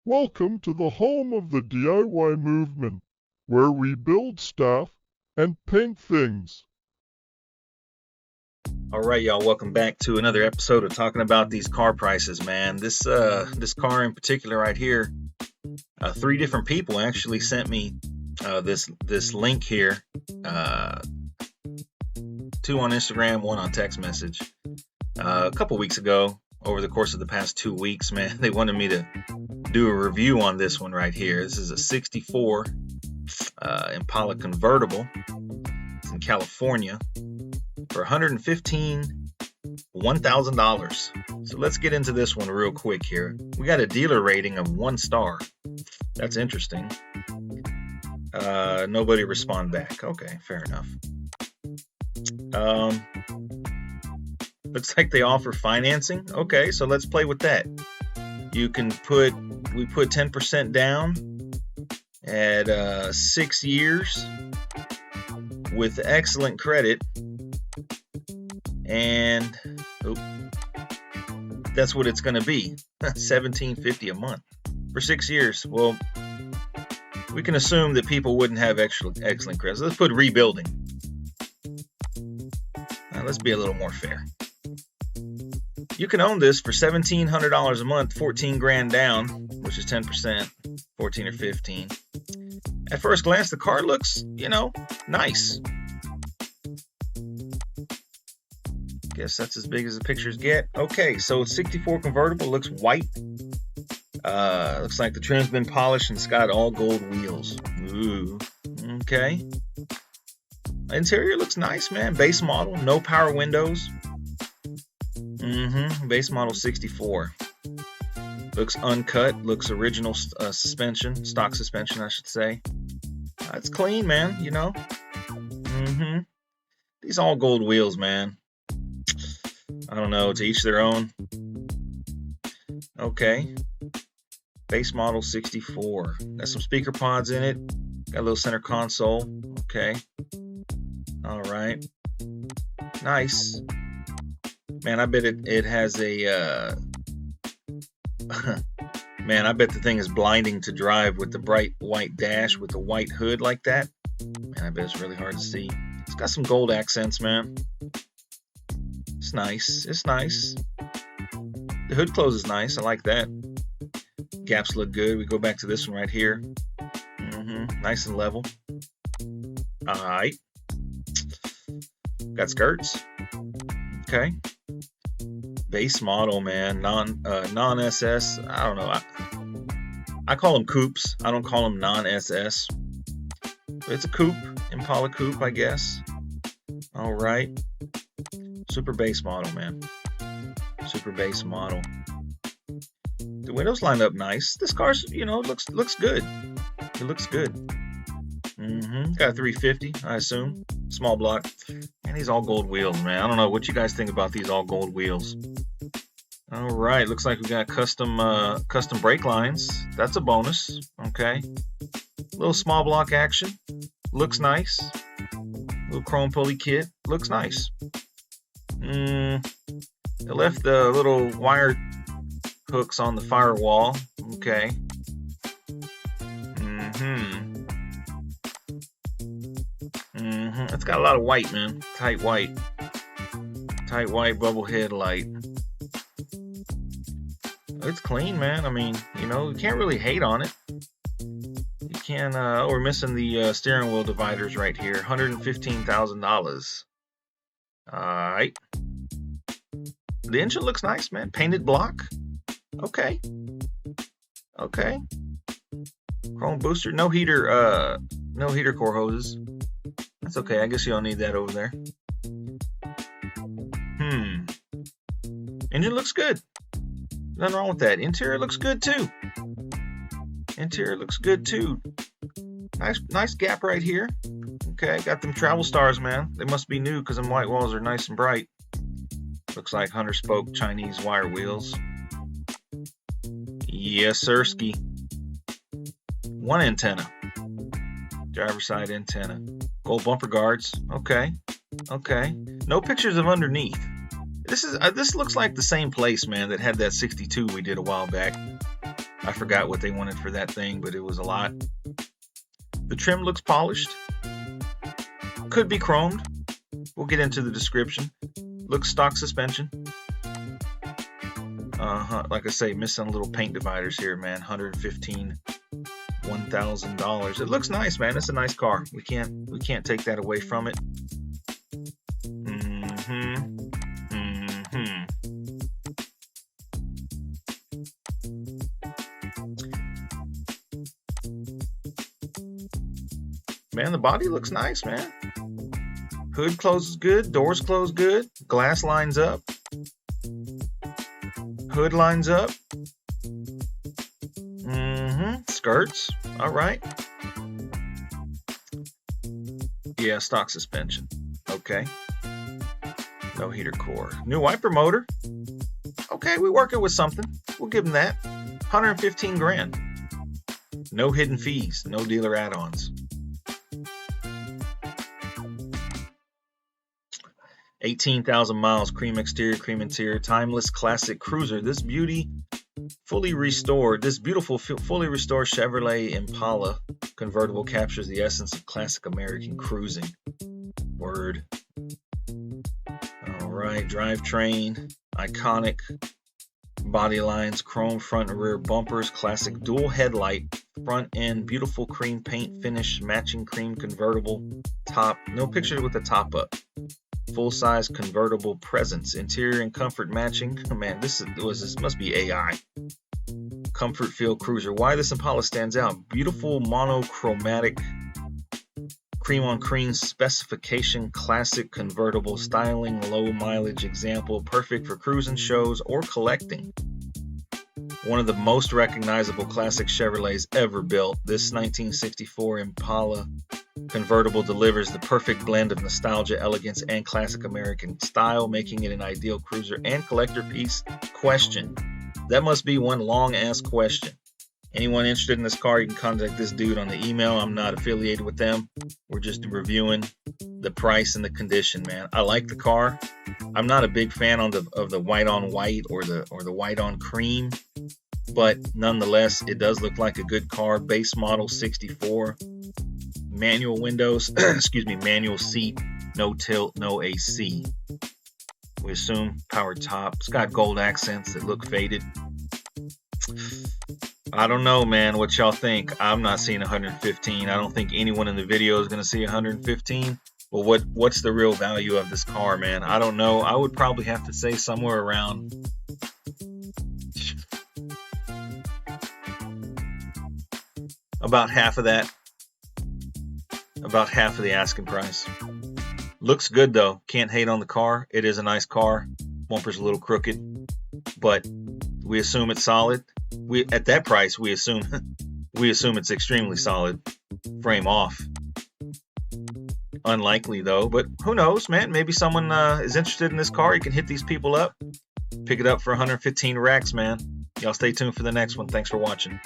Welcome to the home of the DIY movement, where we build stuff and paint things. All right, y'all, welcome back to another episode of talking about these car prices, man. This car in particular right here, 3 different people actually sent me this link here, 2 on Instagram, 1 on text message. A couple weeks ago, over the course of the past 2 weeks, man, they wanted me to do a review on this one right here. This is a 64 Impala Convertible. It's in California for $1,000. So let's get into this one real quick here. We got a dealer rating of 1 star. That's interesting. Nobody respond back. Okay, fair enough. Looks like they offer financing. Okay, so let's play with that. We put 10% down at 6 years with excellent credit, and that's what it's going to be. $1,750 a month for 6 years. Well, we can assume that people wouldn't have excellent credit. So let's put rebuilding. Now, let's be a little more fair. You can own this for $1,700 a month, 14 grand down, which is 10%, 14 or 15. At first glance, the car looks, nice. Guess that's as big as the pictures get. Okay, so 64 Convertible, looks white. Looks like the trim's been polished and it's got all gold wheels. Ooh, okay. Interior looks nice, man. Base model, no power windows. Base model 64. Looks uncut, looks original suspension, stock suspension, I should say. It's clean, man, These all gold wheels, man. I don't know, to each their own. Okay. Base model 64. Got some speaker pods in it. Got a little center console. Okay. All right. Nice. Man, I bet it has a, man, I bet the thing is blinding to drive with the bright white dash with the white hood like that. Man, I bet it's really hard to see. It's got some gold accents, man. It's nice. It's nice. The hood close is nice. I like that. Gaps look good. We go back to this one right here. Nice and level. All right. Got skirts. Okay. Base model, man. Non-SS. I don't know. I call them coupes. I don't call them non-SS. But it's a coupe. Impala coupe, I guess. All right. Super base model, man. Super base model. The windows line up nice. This car's, looks good. It looks good. Got a 350, I assume. Small block. Man, these all gold wheels, man. I don't know what you guys think about these all gold wheels. All right, looks like we got custom brake lines. That's a bonus. Okay. Little small block action. Looks nice. Little chrome pulley kit. Looks nice. They left the little wire hooks on the firewall. Okay. It's got a lot of white, man. Tight white bubble headlight. It's clean, man. I mean, you can't really hate on it. You can, we're missing the steering wheel dividers right here. $115,000. Alright. The engine looks nice, man. Painted block. Okay. Okay. Chrome booster. No heater core hoses. That's okay. I guess you don't need that over there. Engine looks good. Nothing wrong with that. Interior looks good too. Nice gap right here. Okay, got them travel stars, man. They must be new because them white walls are nice and bright. Looks like Hunter spoke Chinese wire wheels. Yes, sirski. 1 antenna. Driver's side antenna. Gold bumper guards. Okay. No pictures of underneath. This looks like the same place, man, that had that 62 we did a while back. I forgot what they wanted for that thing, but it was a lot. The trim looks polished. Could be chromed. We'll get into the description. Looks stock suspension. Like I say, missing little paint dividers here, man. $115, $1,000. It looks nice, man. It's a nice car. We can't take that away from it. Man, the body looks nice, man. Hood closes good, doors close good, glass lines up, hood lines up. Skirts, all right. Yeah, stock suspension. Okay. No heater core. New wiper motor. Okay, we're working with something. We'll give them that. 115 grand. No hidden fees, no dealer add-ons. 18,000 miles, cream exterior, cream interior, timeless classic cruiser. This beauty fully restored, this beautiful fully restored Chevrolet Impala convertible captures the essence of classic American cruising. Word. All right, drivetrain, iconic body lines, chrome front and rear bumpers, classic dual headlight, front end, beautiful cream paint finish, matching cream convertible top. No picture with the top up. Full-size convertible presence, interior and comfort matching. Man, this must be AI. Comfort feel cruiser. Why this Impala stands out? Beautiful monochromatic cream on cream specification, classic convertible styling, low mileage example, perfect for cruising, shows, or collecting. One of the most recognizable classic Chevrolets ever built. This 1964 Impala convertible delivers the perfect blend of nostalgia, elegance, and classic American style, making it an ideal cruiser and collector piece. Question. That must be one long-ass question. Anyone interested in this car, you can contact this dude on the email. I'm not affiliated with them. We're just reviewing the price and the condition, man. I like the car. I'm not a big fan of the white on white or the white on cream, but nonetheless, it does look like a good car. Base model 64. Manual windows, excuse me, manual seat, no tilt, no AC. We assume power top. It's got gold accents that look faded. I don't know, man, what y'all think. I'm not seeing 115. I don't think anyone in the video is going to see 115. But what's the real value of this car, man? I don't know. I would probably have to say somewhere around about half of that. About half of the asking price. Looks good though. Can't hate on the car. It is a nice car. Bumper's a little crooked, but we assume it's solid. At that price, we assume it's extremely solid. Frame off. Unlikely though, but who knows, man? Maybe someone is interested in this car. You can hit these people up. Pick it up for 115 racks, man. Y'all stay tuned for the next one. Thanks for watching.